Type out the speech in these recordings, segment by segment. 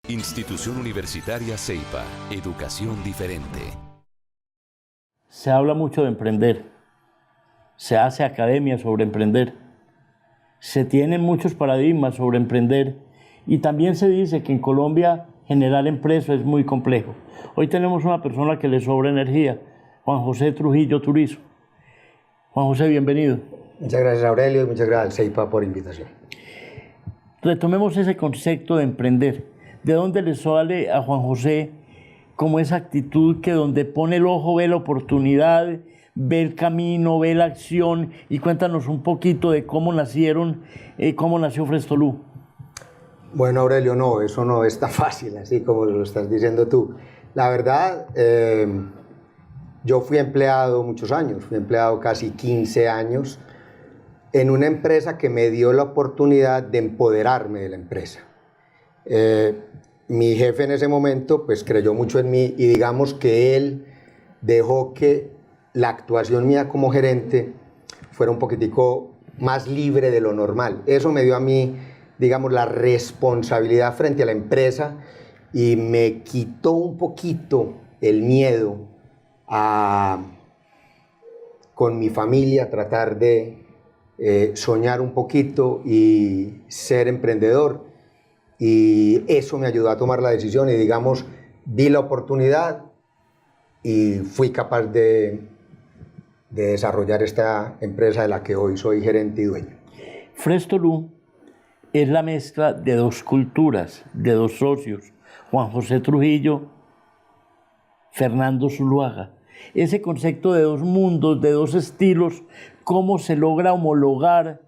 Institución Universitaria Ceiba, educación diferente. Se habla mucho de emprender, se hace academia sobre emprender, se tienen muchos paradigmas sobre emprender y también se dice que en Colombia generar empresa es muy complejo. Hoy tenemos una persona que le sobra energía, Juan José Trujillo Turizo. Juan José, bienvenido. Muchas gracias, Aurelio, y muchas gracias al Ceiba por invitación. Retomemos ese concepto de emprender. ¿De dónde le sale a Juan José como esa actitud que donde pone el ojo ve la oportunidad, ve el camino, ve la acción? Y cuéntanos un poquito de cómo nació Frestolú. Bueno, Aurelio, no, eso no es tan fácil, así como lo estás diciendo tú. La verdad, yo fui empleado muchos años, fui empleado casi 15 años en una empresa que me dio la oportunidad de empoderarme de la empresa. Mi jefe en ese momento pues creyó mucho en mí y digamos que él dejó que la actuación mía como gerente fuera un poquitico más libre de lo normal. Eso me dio a mí, digamos, la responsabilidad frente a la empresa y me quitó un poquito el miedo a, con mi familia, tratar de soñar un poquito y ser emprendedor. Y eso me ayudó a tomar la decisión y, digamos, di la oportunidad y fui capaz de desarrollar esta empresa de la que hoy soy gerente y dueño. Frestolú es la mezcla de dos culturas, de dos socios, Juan José Trujillo, Fernando Zuluaga. Ese concepto de dos mundos, de dos estilos, ¿cómo se logra homologar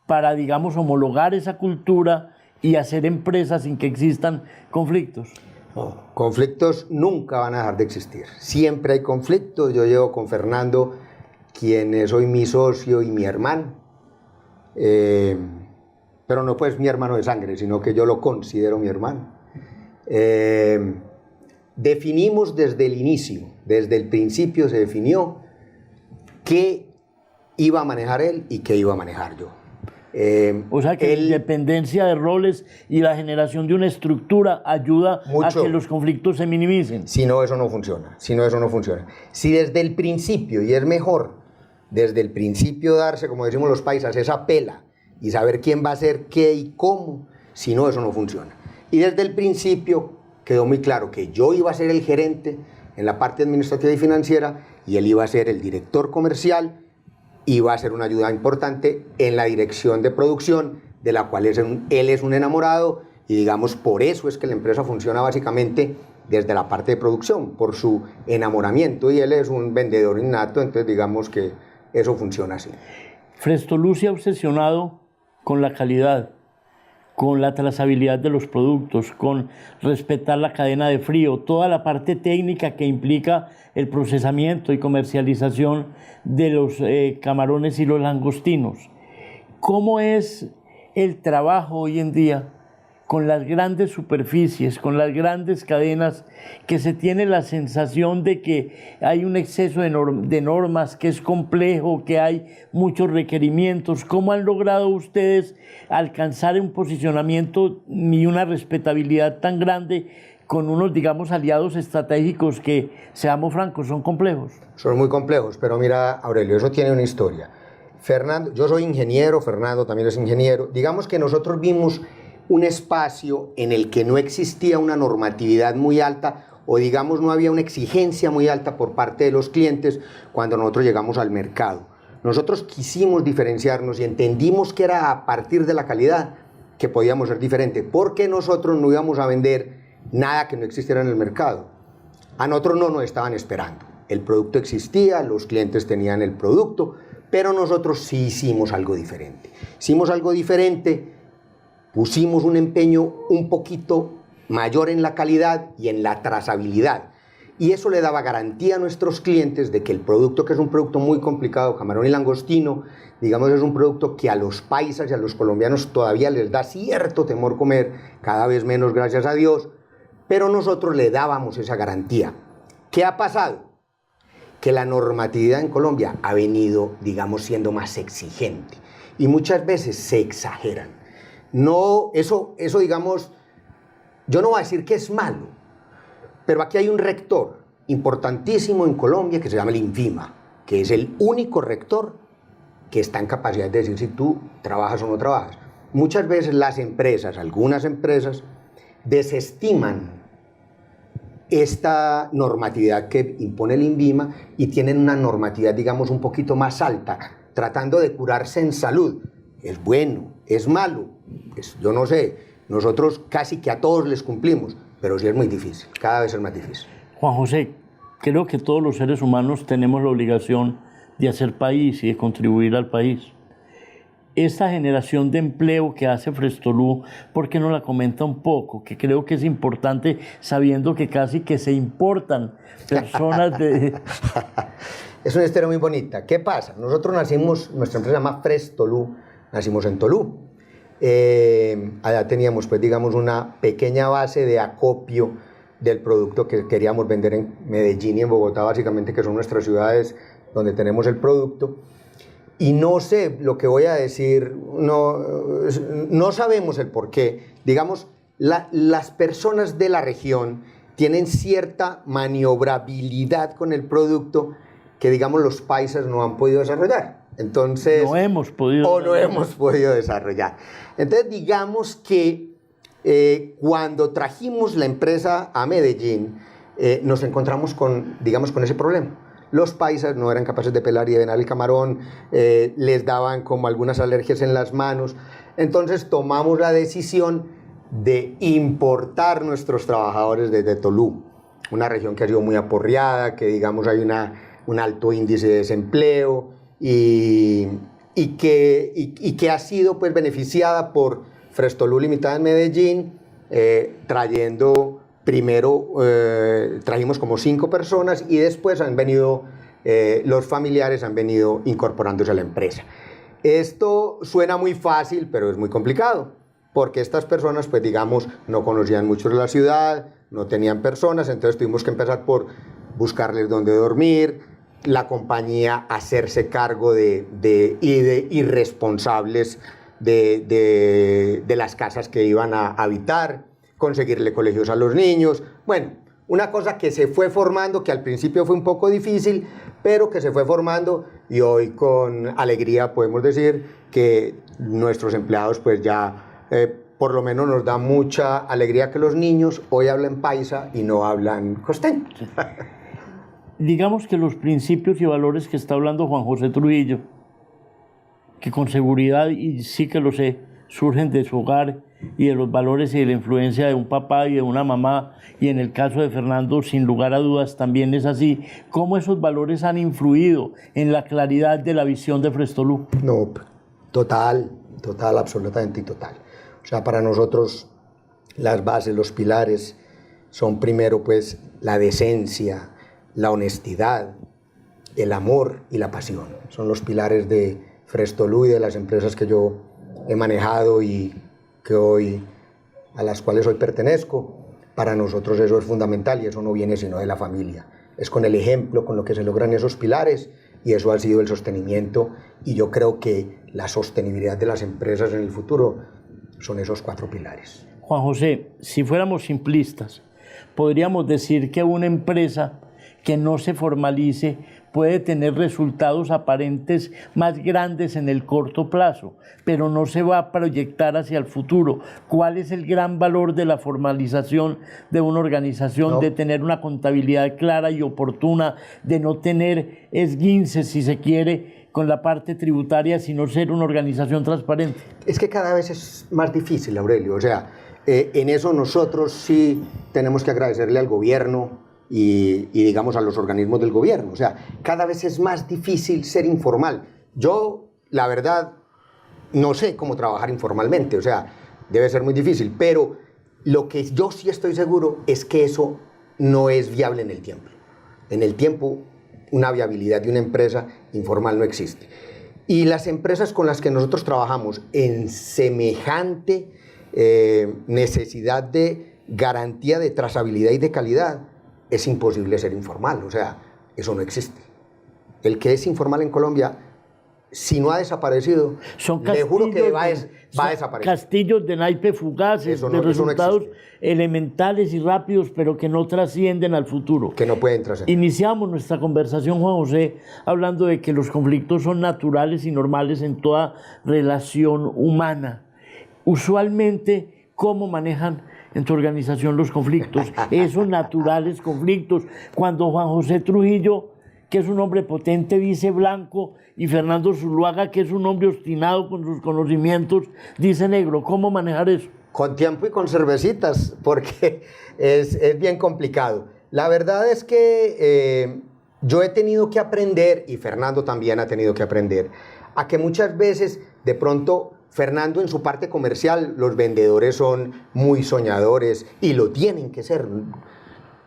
para, digamos, homologar esa cultura y hacer empresas sin que existan conflictos? No, conflictos nunca van a dejar de existir. Siempre hay conflictos. Yo llevo con Fernando, quien es hoy mi socio y mi hermano. Pero no pues mi hermano de sangre, sino que yo lo considero mi hermano. Definimos desde el inicio, desde el principio se definió qué iba a manejar él y qué iba a manejar yo. O sea que la independencia de roles y la generación de una estructura ayuda mucho a que los conflictos se minimicen. Si no, eso no funciona. Si no, eso no funciona. Si desde el principio, y es mejor desde el principio darse, como decimos los paisas, esa pela y saber quién va a hacer qué y cómo, si no, eso no funciona. Y desde el principio quedó muy claro que yo iba a ser el gerente en la parte administrativa y financiera y él iba a ser el director comercial y va a ser una ayuda importante en la dirección de producción, de la cual él es un enamorado y digamos por eso es que la empresa funciona básicamente desde la parte de producción, por su enamoramiento y él es un vendedor innato, entonces digamos que eso funciona así. Frestolú se ha obsesionado con la calidad, con la trazabilidad de los productos, con respetar la cadena de frío, toda la parte técnica que implica el procesamiento y comercialización de los camarones y los langostinos. ¿Cómo es el trabajo hoy en día con las grandes superficies, con las grandes cadenas, que se tiene la sensación de que hay un exceso de normas, que es complejo, que hay muchos requerimientos? ¿Cómo han logrado ustedes alcanzar un posicionamiento y una respetabilidad tan grande con unos, digamos, aliados estratégicos que, seamos francos, son complejos? Son muy complejos, pero mira, Aurelio, eso tiene una historia. Fernando, yo soy ingeniero, Fernando también es ingeniero. Digamos que nosotros vimos un espacio en el que no existía una normatividad muy alta o digamos no había una exigencia muy alta por parte de los clientes cuando nosotros llegamos al mercado. Nosotros quisimos diferenciarnos y entendimos que era a partir de la calidad que podíamos ser diferentes, porque nosotros no íbamos a vender nada que no existiera en el mercado. A nosotros no nos estaban esperando. El producto existía, los clientes tenían el producto, pero nosotros sí hicimos algo diferente. Hicimos algo diferente. Pusimos un empeño un poquito mayor en la calidad y en la trazabilidad. Y eso le daba garantía a nuestros clientes de que el producto, que es un producto muy complicado, camarón y langostino, digamos, es un producto que a los paisas y a los colombianos todavía les da cierto temor comer, cada vez menos, gracias a Dios, pero nosotros le dábamos esa garantía. ¿Qué ha pasado? Que la normatividad en Colombia ha venido, digamos, siendo más exigente y muchas veces se exageran. No, eso digamos, yo no voy a decir que es malo, pero aquí hay un rector importantísimo en Colombia que se llama el INVIMA, que es el único rector que está en capacidad de decir si tú trabajas o no trabajas. Muchas veces las empresas, algunas empresas, desestiman esta normatividad que impone el INVIMA y tienen una normatividad, digamos, un poquito más alta, tratando de curarse en salud. Es bueno, es malo, pues yo no sé, nosotros casi que a todos les cumplimos, pero sí es muy difícil, cada vez es más difícil. Juan José, creo que todos los seres humanos tenemos la obligación de hacer país y de contribuir al país. Esta generación de empleo que hace Frestolú, ¿por qué no la comenta un poco? Que creo que es importante, sabiendo que casi que se importan personas de... Es una historia muy bonita. ¿Qué pasa? Nosotros nacimos, nuestra empresa se llama Frestolú, nacimos en Tolú. Allá teníamos, pues digamos, una pequeña base de acopio del producto que queríamos vender en Medellín y en Bogotá, básicamente, que son nuestras ciudades donde tenemos el producto. Y no sé lo que voy a decir, no sabemos el por qué. Digamos, las personas de la región tienen cierta maniobrabilidad con el producto que, digamos, los paisas no han podido desarrollar. Entonces, no hemos podido desarrollar. Entonces, digamos que cuando trajimos la empresa a Medellín, nos encontramos con, digamos, con ese problema. Los paisas no eran capaces de pelar y de venar el camarón, les daban como algunas alergias en las manos. Entonces tomamos la decisión de importar nuestros trabajadores desde Tolú, una región que ha sido muy aporreada, que digamos hay un alto índice de desempleo y que ha sido pues beneficiada por Frestolú Limitada en Medellín, trayendo... Primero trajimos como 5 personas y después han venido, los familiares han venido incorporándose a la empresa. Esto suena muy fácil, pero es muy complicado, porque estas personas, pues digamos, no conocían mucho de la ciudad, no tenían personas, entonces tuvimos que empezar por buscarles dónde dormir, la compañía hacerse cargo de irresponsables de las casas que iban a habitar, conseguirle colegios a los niños. Bueno, una cosa que se fue formando, que al principio fue un poco difícil, pero que se fue formando y hoy con alegría podemos decir que nuestros empleados pues ya por lo menos nos da mucha alegría que los niños hoy hablan paisa y no hablan costeño. Digamos que los principios y valores que está hablando Juan José Trujillo, que con seguridad, y sí que lo sé, surgen de su hogar y de los valores y de la influencia de un papá y de una mamá, y en el caso de Fernando, sin lugar a dudas, también es así. ¿Cómo esos valores han influido en la claridad de la visión de Frestolú? No, total, absolutamente total. O sea, para nosotros las bases, los pilares son primero pues la decencia, la honestidad, el amor y la pasión. Son los pilares de Frestolú y de las empresas que yo he manejado y que hoy, a las cuales hoy pertenezco. Para nosotros eso es fundamental y eso no viene sino de la familia. Es con el ejemplo, con lo que se logran esos pilares y eso ha sido el sostenimiento y yo creo que la sostenibilidad de las empresas en el futuro son esos 4 pilares. Juan José, si fuéramos simplistas, podríamos decir que una empresa que no se formalice puede tener resultados aparentes más grandes en el corto plazo, pero no se va a proyectar hacia el futuro. ¿Cuál es el gran valor de la formalización de una organización, de tener una contabilidad clara y oportuna, de no tener esguinces, si se quiere, con la parte tributaria, sino ser una organización transparente? Es que cada vez es más difícil, Aurelio. O sea, en eso nosotros sí tenemos que agradecerle al gobierno y digamos a los organismos del gobierno. O sea, cada vez es más difícil ser informal. Yo, la verdad, no sé cómo trabajar informalmente, o sea, debe ser muy difícil, pero lo que yo sí estoy seguro es que eso no es viable en el tiempo. En el tiempo, una viabilidad de una empresa informal no existe. Y las empresas con las que nosotros trabajamos en semejante necesidad de garantía de trazabilidad y de calidad, es imposible ser informal, o sea, eso no existe. El que es informal en Colombia si no ha desaparecido, Son le juro que va a son desaparecer. castillos de naipe fugaces, Eso no- de eso no resultados existe. elementales y rápidos, pero que no trascienden al futuro. Que no pueden trascender. Iniciamos nuestra conversación, Juan José, hablando de que los conflictos son naturales y normales en toda relación humana. Usualmente, ¿cómo manejan en tu organización los conflictos? Esos naturales conflictos. Cuando Juan José Trujillo, que es un hombre potente, dice blanco, y Fernando Zuluaga, que es un hombre obstinado con sus conocimientos, dice negro. ¿Cómo manejar eso? Con tiempo y con cervecitas, porque es bien complicado. La verdad es que yo he tenido que aprender, y Fernando también ha tenido que aprender, a que muchas veces, de pronto, Fernando en su parte comercial, los vendedores son muy soñadores, y lo tienen que ser.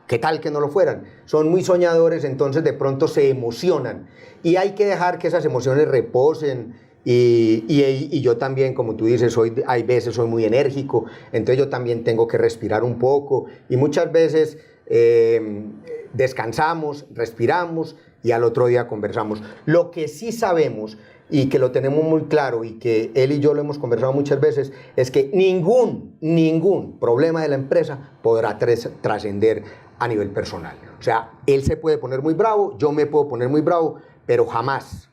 ¿Qué tal que no lo fueran? Son muy soñadores, entonces de pronto se emocionan. Y hay que dejar que esas emociones reposen. Y yo también, como tú dices, hay veces soy muy enérgico, entonces yo también tengo que respirar un poco. Y muchas veces descansamos, respiramos y al otro día conversamos. Lo que sí sabemos y que lo tenemos muy claro y que él y yo lo hemos conversado muchas veces es que ningún problema de la empresa podrá trascender a nivel personal. O sea, él se puede poner muy bravo, yo me puedo poner muy bravo, pero jamás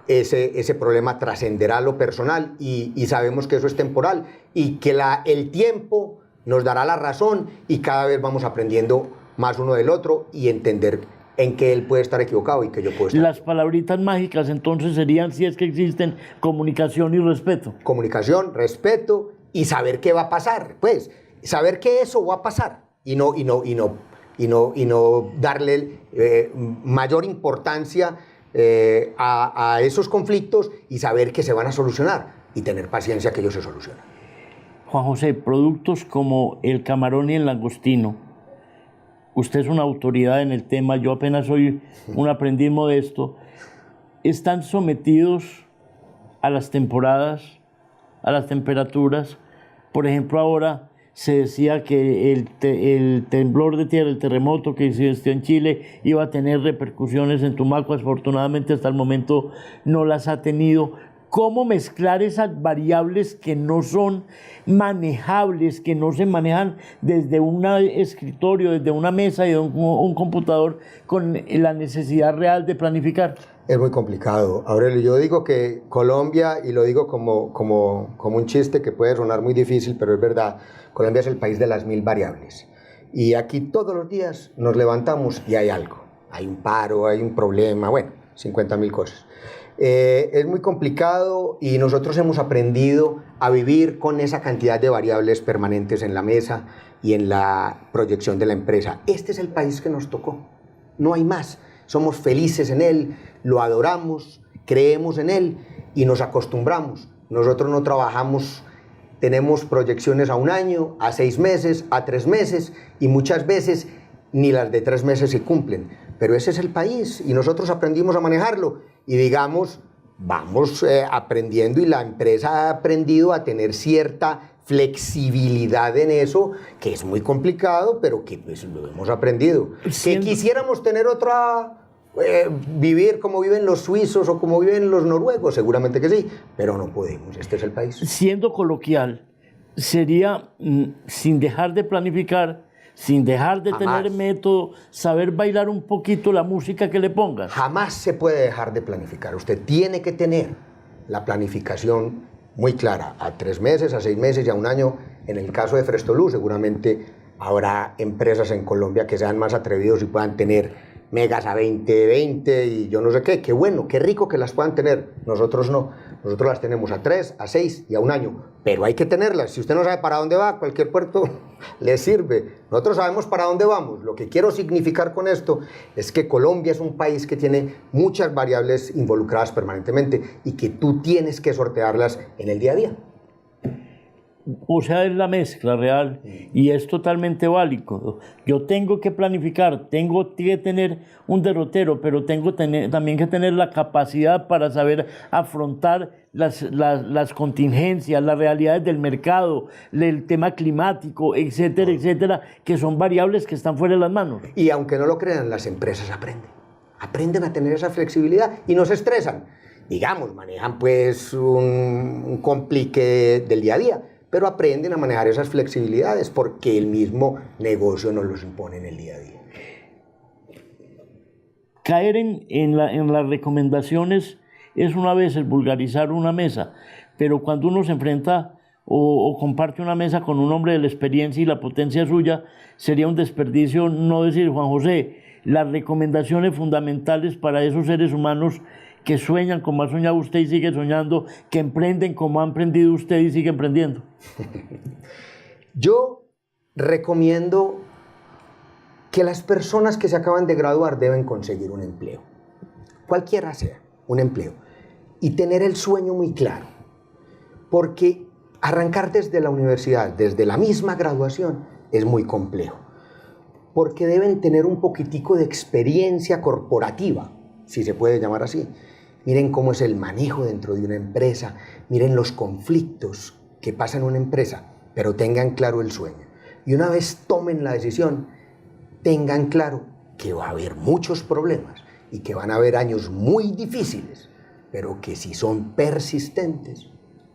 ese problema trascenderá a lo personal y sabemos que eso es temporal y que el tiempo nos dará la razón y cada vez vamos aprendiendo más uno del otro y entender en que él puede estar equivocado y que yo puedo estar Las palabritas mágicas entonces serían, si es que existen, comunicación y respeto. Comunicación, respeto y saber qué va a pasar, pues, saber que eso va a pasar y no darle mayor importancia a esos conflictos y saber que se van a solucionar y tener paciencia que ellos se solucionan. Juan José, productos como el camarón y el langostino, usted es una autoridad en el tema, yo apenas soy un aprendiz modesto, están sometidos a las temporadas, a las temperaturas. Por ejemplo, ahora se decía que el temblor de tierra, el terremoto que existió en Chile, iba a tener repercusiones en Tumaco. Afortunadamente, hasta el momento no las ha tenido. ¿Cómo mezclar esas variables que no son manejables, que no se manejan desde un escritorio, desde una mesa y de un computador, con la necesidad real de planificar? Es muy complicado, Aurelio. Yo digo que Colombia, y lo digo como un chiste que puede sonar muy difícil, pero es verdad, Colombia es el país de las 1000 variables. Y aquí todos los días nos levantamos y hay algo. Hay un paro, hay un problema, bueno, 50.000 cosas. Es muy complicado y nosotros hemos aprendido a vivir con esa cantidad de variables permanentes en la mesa y en la proyección de la empresa. Este es el país que nos tocó, no hay más. Somos felices en él, lo adoramos, creemos en él y nos acostumbramos. Nosotros no trabajamos, tenemos proyecciones a 1 año, a 6 meses, a 3 meses y muchas veces ni las de 3 meses se cumplen. Pero ese es el país y nosotros aprendimos a manejarlo y digamos, vamos aprendiendo y la empresa ha aprendido a tener cierta flexibilidad en eso, que es muy complicado, pero que pues lo hemos aprendido. Que quisiéramos tener vivir como viven los suizos o como viven los noruegos, seguramente que sí, pero no podemos, este es el país. Siendo coloquial, sería, sin dejar de planificar, sin dejar de tener método, saber bailar un poquito la música que le pongas. Jamás se puede dejar de planificar. Usted tiene que tener la planificación muy clara, a 3 meses, a 6 meses y a 1 año. En el caso de Frestolú, seguramente habrá empresas en Colombia que sean más atrevidos y puedan tener megas a 20 y yo no sé qué. Qué bueno, qué rico que las puedan tener. Nosotros no. Nosotros las tenemos a 3, a 6 y a 1 año. Pero hay que tenerlas. Si usted no sabe para dónde va, cualquier puerto le sirve. Nosotros sabemos para dónde vamos. Lo que quiero significar con esto es que Colombia es un país que tiene muchas variables involucradas permanentemente y que tú tienes que sortearlas en el día a día. O sea, es la mezcla real y es totalmente válido. Yo tengo que planificar, tengo que tener un derrotero, pero tengo también que tener la capacidad para saber afrontar las contingencias, las realidades del mercado, el tema climático, etcétera, etcétera, que son variables que están fuera de las manos. Y aunque no lo crean, las empresas aprenden a tener esa flexibilidad y no se estresan. digamos, manejan pues un complique del día a día, pero aprenden a manejar esas flexibilidades porque el mismo negocio nos los impone en el día a día. Caer en las recomendaciones es una vez el vulgarizar una mesa, pero cuando uno se enfrenta o comparte una mesa con un hombre de la experiencia y la potencia suya, sería un desperdicio no decir, Juan José, las recomendaciones fundamentales para esos seres humanos que sueñan como ha soñado usted y sigue soñando, que emprenden como ha emprendido usted y sigue emprendiendo. Yo recomiendo que las personas que se acaban de graduar deben conseguir un empleo, cualquiera sea, un empleo, y tener el sueño muy claro, porque arrancar desde la universidad, desde la misma graduación, es muy complejo, porque deben tener un poquitico de experiencia corporativa, si se puede llamar así. Miren cómo es el manejo dentro de una empresa, miren los conflictos que pasan en una empresa, pero tengan claro el sueño. Y una vez tomen la decisión, tengan claro que va a haber muchos problemas y que van a haber años muy difíciles, pero que si son persistentes,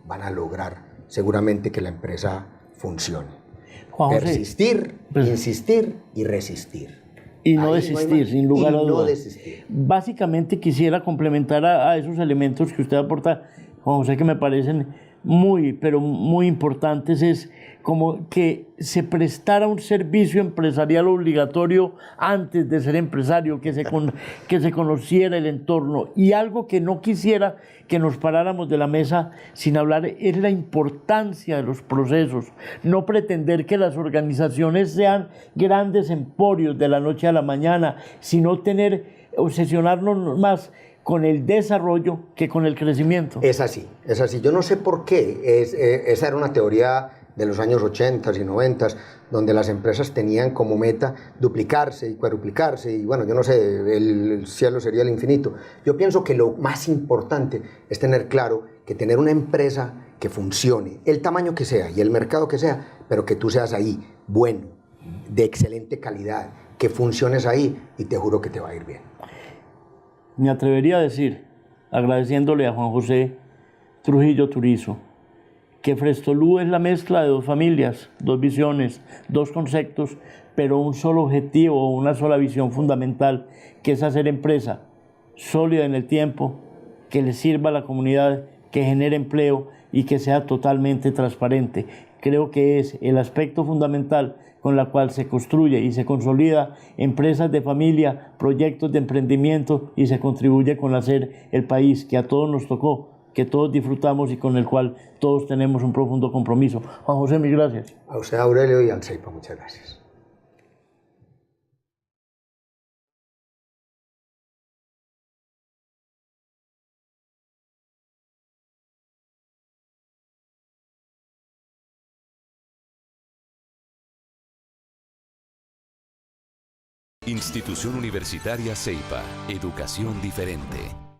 van a lograr seguramente que la empresa funcione. Juan José, persistir, insistir y resistir. Y no desistir, sin lugar a dudas. No desistir. Básicamente quisiera complementar a esos elementos que usted aporta, Juan José, que me parecen muy, pero muy importantes, es como que se prestara un servicio empresarial obligatorio antes de ser empresario, que se conociera el entorno. Y algo que no quisiera que nos paráramos de la mesa sin hablar es la importancia de los procesos. No pretender que las organizaciones sean grandes emporios de la noche a la mañana, sino obsesionarnos más con el desarrollo que con el crecimiento. Es así, es así. Yo no sé por qué. Esa era una teoría de los años 80 y 90, donde las empresas tenían como meta duplicarse y cuadruplicarse, y bueno, yo no sé, el cielo sería el infinito. Yo pienso que lo más importante es tener claro que tener una empresa que funcione, el tamaño que sea y el mercado que sea, pero que tú seas ahí, bueno, de excelente calidad, que funciones ahí y te juro que te va a ir bien. Me atrevería a decir, agradeciéndole a Juan José Trujillo Turizo, que Frestolú es la mezcla de dos familias, dos visiones, dos conceptos, pero un solo objetivo, una sola visión fundamental, que es hacer empresa sólida en el tiempo, que le sirva a la comunidad, que genere empleo y que sea totalmente transparente. Creo que es el aspecto fundamental con la cual se construye y se consolida empresas de familia, proyectos de emprendimiento y se contribuye con hacer el país que a todos nos tocó, que todos disfrutamos y con el cual todos tenemos un profundo compromiso. Juan José, mil gracias. A usted, Aurelio, y al CEIPA, muchas gracias. Institución Universitaria CEIPA. Educación diferente.